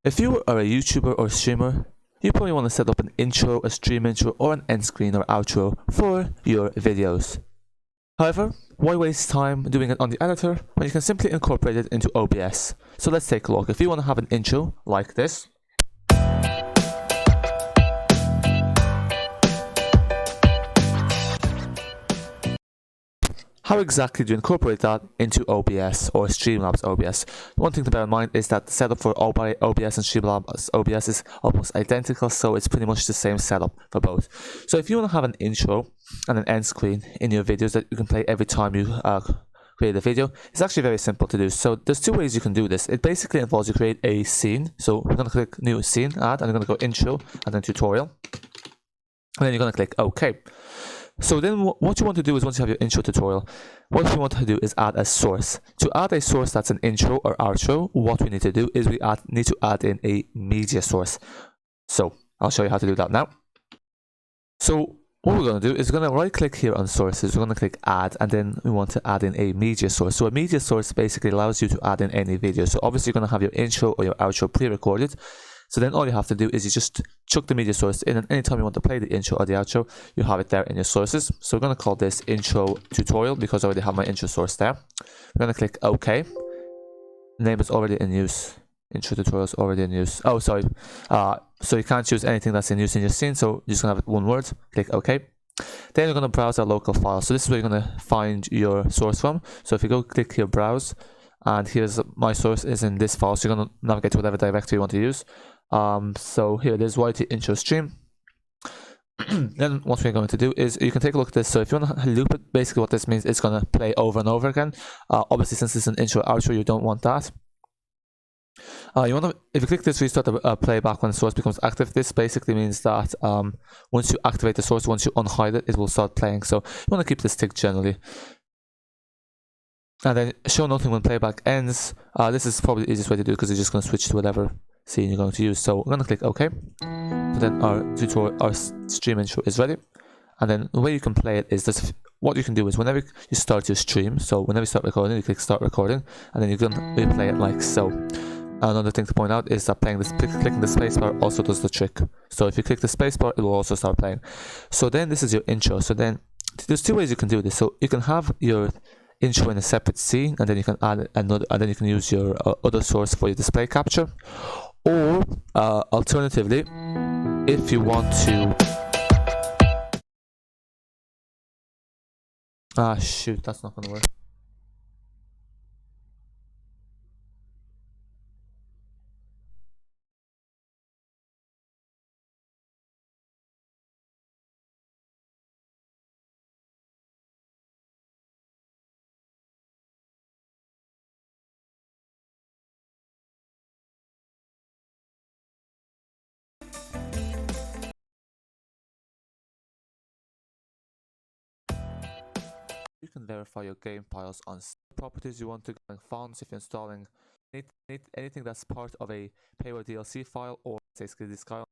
If you are a YouTuber or streamer, you probably want to set up an intro, a stream intro, or an end screen or outro for your videos. However, why waste time doing it on the editor when you can simply incorporate it into OBS? So let's take a look. If you want to have an intro like this, how exactly do you incorporate that into OBS or Streamlabs OBS? One thing to bear in mind is that the setup for OBS and Streamlabs OBS is almost identical, so it's pretty much the same setup for both. So if you want to have an intro and an end screen in your videos that you can play every time you create a video, it's actually very simple to do. So there's two ways you can do this. It basically involves you create a scene. So we're going to click new scene, add, and you're going to go intro and then tutorial. And then you're going to click OK. So then what you want to do is, once you have your intro tutorial, what you want to do is add a source. To add a source that's an intro or outro, what we need to do is we need to add in a media source. So I'll show you how to do that now. So what we're going to do is we're going to right click here on sources, we're going to click add, and then we want to add in a media source. So a media source basically allows you to add in any video. So obviously you're going to have your intro or your outro pre-recorded. So then all you have to do is you just chuck the media source in, and anytime you want to play the intro or the outro, you have it there in your sources. So we're going to call this intro tutorial because I already have my intro source there. We're going to click OK. Name is already in use. Intro tutorial is already in use. Oh, sorry. So you can't choose anything that's in use in your scene. So you're just going to have it one word. Click OK. Then you're going to browse our local file. So this is where you're going to find your source from. So if you go click here, browse, and here's my source is in this file. So you're going to navigate to whatever directory you want to use. So here it is, YT intro stream. Then what we're going to do is you can take a look at this. So if you want to loop it, basically what this means, it's going to play over and over again. Obviously, since it's an intro outro, you don't want that. You want to, if you click this, restart the playback when the source becomes active. This basically means that once you activate the source, once you unhide it, it will start playing. So you want to keep this tick generally. And then show nothing when playback ends. This is probably the easiest way to do it because it's just going to switch to whatever scene you're going to use. So we're going to click OK. So then our tutorial, our stream intro is ready. And then the way you can play it is this. What you can do is whenever you start your stream, so whenever you start recording, you click start recording, and then you can replay it like so. Another thing to point out is that clicking the spacebar also does the trick. So if you click the spacebar, it will also start playing. So then this is your intro. So then there's two ways you can do this. So you can have your intro in a separate scene, and then you can add another, and then you can use your other source for your display capture. Or alternatively, if you want to shoot, that's not gonna work. You can verify your game files on properties you want to go, fonts if you're installing anything that's part of a payroll DLC file, or basically this file.